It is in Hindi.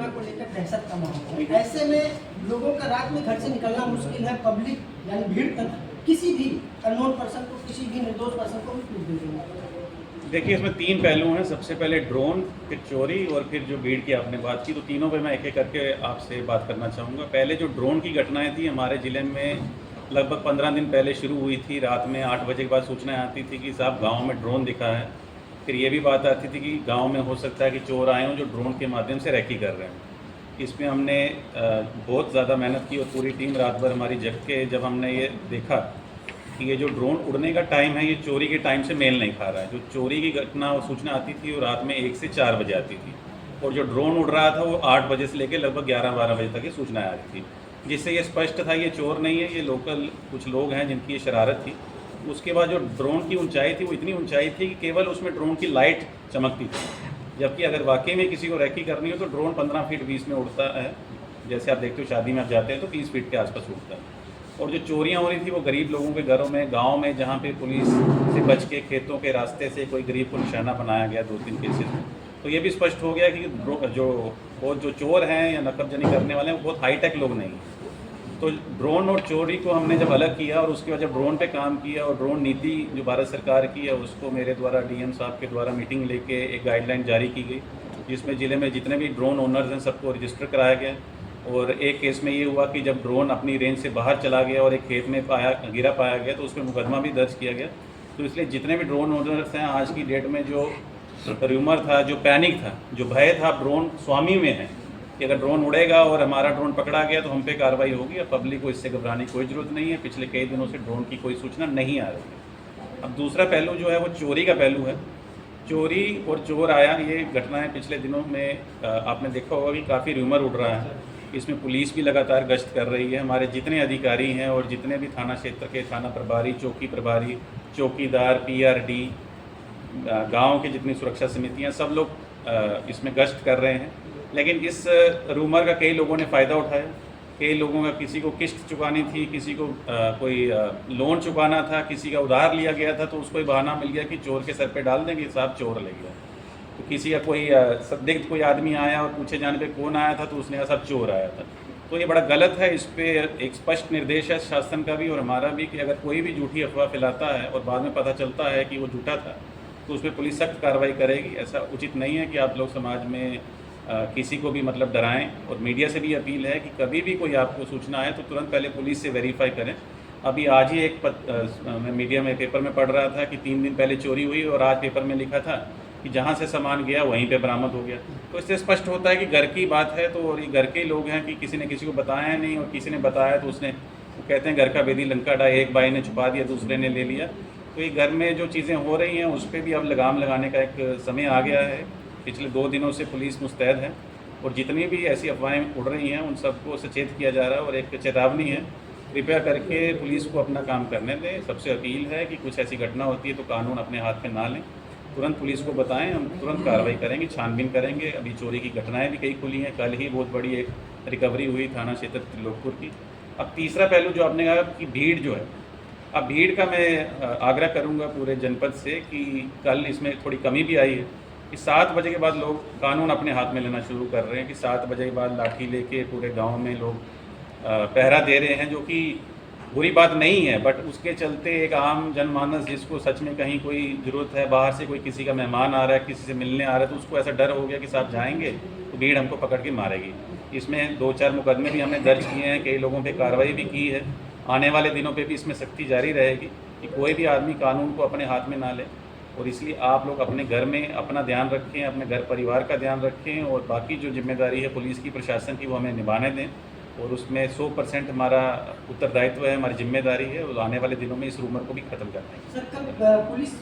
दुर्घटना को लेकर दहशत का माहौल है। ऐसे में लोगों का रात में घर से निकलना मुश्किल है। पब्लिक यानी भीड़ तक किसी भी अननोन पर्सन को, किसी भी निर्दोष पर्सन को भी पीट देंगे। देखिए, इसमें तीन पहलू हैं। सबसे पहले ड्रोन, फिर चोरी और फिर जो भीड़ की आपने बात की, तो तीनों पे मैं एक एक करके आपसे बात करना चाहूँगा। पहले जो ड्रोन की घटनाएं थी हमारे ज़िले में लगभग 15 दिन पहले शुरू हुई थी। रात में 8 बजे के बाद सूचनाएं आती थी कि साहब गांव में ड्रोन दिखा है। फिर ये भी बात आती थी कि गांव में हो सकता है कि चोर आए हों जो ड्रोन के माध्यम से रैकी कर रहे हैं। इसमें हमने बहुत ज़्यादा मेहनत की और पूरी टीम रात भर हमारी जग के जब हमने ये देखा कि ये जो ड्रोन उड़ने का टाइम है ये चोरी के टाइम से मेल नहीं खा रहा है। जो चोरी की घटना और सूचना आती थी वो रात में 1 से 4 बजे आती थी, और जो ड्रोन उड़ रहा था वो 8 बजे से लेकर लगभग 11-12 बजे तक ये सूचनाएं आ रही थी, जिससे ये स्पष्ट था ये चोर नहीं है, ये लोकल कुछ लोग हैं जिनकी ये शरारत थी। उसके बाद जो ड्रोन की ऊंचाई थी वो इतनी ऊंचाई थी कि केवल उसमें ड्रोन की लाइट चमकती थी, जबकि अगर वाकई में किसी को रैकी करनी हो तो ड्रोन 15 फीट 20 में उड़ता है। जैसे आप देखते हो शादी में आप जाते हैं तो 30 फीट के आसपास उड़ता है। और जो चोरियां हो रही थी वो गरीब लोगों के घरों में, गांव में, जहां पे पुलिस से बच के खेतों के रास्ते से कोई गरीब को निशाना बनाया गया 2-3 केसेस में। तो ये भी स्पष्ट हो गया कि जो चोर हैं या नकबजनी करने वाले हैं वो बहुत हाईटेक लोग नहीं हैं। तो ड्रोन और चोरी को हमने जब अलग किया और उसके बाद जब ड्रोन पे काम किया और ड्रोन नीति जो भारत सरकार की है उसको मेरे द्वारा डीएम साहब के द्वारा मीटिंग लेके एक गाइडलाइन जारी की गई, जिसमें ज़िले में जितने भी ड्रोन ओनर्स हैं सबको रजिस्टर कराया गया। और एक केस में ये हुआ कि जब ड्रोन अपनी रेंज से बाहर चला गया और एक खेत में गिरा पाया गया तो उस पर मुकदमा भी दर्ज किया गया। तो इसलिए जितने भी ड्रोन ओनर्स हैं आज की डेट में जो र्यूमर था, जो पैनिक था, जो भय था ड्रोन स्वामी में है कि अगर ड्रोन उड़ेगा और हमारा ड्रोन पकड़ा गया तो हम पे कार्रवाई होगी, और पब्लिक को इससे घबराने की कोई ज़रूरत नहीं है। पिछले कई दिनों से ड्रोन की कोई सूचना नहीं आ रही है। अब दूसरा पहलू जो है वो चोरी का पहलू है। चोरी और चोर आया, ये घटनाएं पिछले दिनों में आपने देखा होगा कि काफ़ी र्यूमर उड़ रहा है। इसमें पुलिस भी लगातार गश्त कर रही है। हमारे जितने अधिकारी हैं और जितने भी थाना क्षेत्र के थाना प्रभारी, चौकी प्रभारी, चौकीदार, पीआरडी, गांव के जितनी सुरक्षा समितियां, सब लोग इसमें गश्त कर रहे हैं। लेकिन इस रूमर का कई लोगों ने फ़ायदा उठाया। कई लोगों का, किसी को किस्त चुकानी थी, किसी को कोई लोन चुकाना था, किसी का उधार लिया गया था, तो उसको ही बहाना मिल गया कि चोर के सर पे डाल देंगे साहब चोर ले गया। तो किसी का कोई संदिग्ध कोई आदमी आया और पूछे जाने पे कौन आया था तो उसने कहा सब चोर आया था। तो ये बड़ा गलत है। इस पे एक स्पष्ट निर्देश है शासन का भी और हमारा भी कि अगर कोई भी झूठी अफवाह फैलाता है और बाद में पता चलता है कि वो झूठा था तो उस पर पुलिस सख्त कार्रवाई करेगी। ऐसा उचित नहीं है कि आप लोग समाज में किसी को भी मतलब डराएं। और मीडिया से भी अपील है कि कभी भी कोई आपको सूचना आए तो तुरंत पहले पुलिस से वेरीफाई करें। अभी आज ही एक मैं मीडिया में पेपर में पढ़ रहा था कि 3 दिन पहले चोरी हुई और आज पेपर में लिखा था कि जहाँ से सामान गया वहीं पे बरामद हो गया। तो इससे स्पष्ट होता है कि घर की बात है। तो और ये घर के ही लोग हैं कि किसी ने किसी को बताया नहीं, और किसी ने बताया तो उसने, वो कहते हैं घर का बेदी लंका डाय, एक भाई ने छुपा दिया दूसरे ने ले लिया। तो ये घर में जो चीज़ें हो रही हैं उस पर भी अब लगाम लगाने का एक समय आ गया है। पिछले 2 दिनों से पुलिस मुस्तैद है और जितनी भी ऐसी अफवाहें उड़ रही हैं उन सबको सचेत किया जा रहा है। और एक चेतावनी है, कृपया करके पुलिस को अपना काम करने दें। सबसे अपील है कि कुछ ऐसी घटना होती है तो कानून अपने हाथ में ना लें, तुरंत पुलिस को बताएं, हम तुरंत कार्रवाई करेंगे, छानबीन करेंगे। अभी चोरी की घटनाएं भी कई खुली हैं। कल ही बहुत बड़ी एक रिकवरी हुई थाना क्षेत्र त्रिलोकपुर की। अब तीसरा पहलू जो आपने कहा कि भीड़ जो है, अब भीड़ का मैं आग्रह करूंगा पूरे जनपद से कि कल इसमें थोड़ी कमी भी आई है कि 7 बजे के बाद लोग कानून अपने हाथ में लेना शुरू कर रहे हैं कि 7 बजे के बाद लाठी लेके पूरे गाँव में लोग पहरा दे रहे हैं, जो कि बुरी बात नहीं है। बट उसके चलते एक आम जनमानस जिसको सच में कहीं कोई ज़रूरत है, बाहर से कोई किसी का मेहमान आ रहा है, किसी से मिलने आ रहा है, तो उसको ऐसा डर हो गया कि साहब जाएंगे तो भीड़ हमको पकड़ के मारेगी। इसमें 2-4 मुकदमे भी हमने दर्ज किए हैं, कई लोगों पे कार्रवाई भी की है। आने वाले दिनों पे भी इसमें सख्ती जारी रहेगी कि कोई भी आदमी कानून को अपने हाथ में ना ले। और इसलिए आप लोग अपने घर में अपना ध्यान रखें, अपने घर परिवार का ध्यान रखें, और बाकी जो जिम्मेदारी है पुलिस की, प्रशासन की, वो हमें निभाने दें। और उसमें 100% हमारा उत्तरदायित्व है, हमारी जिम्मेदारी है, और आने वाले दिनों में इस रूमर को भी ख़त्म करना है। सर, कल पुलिस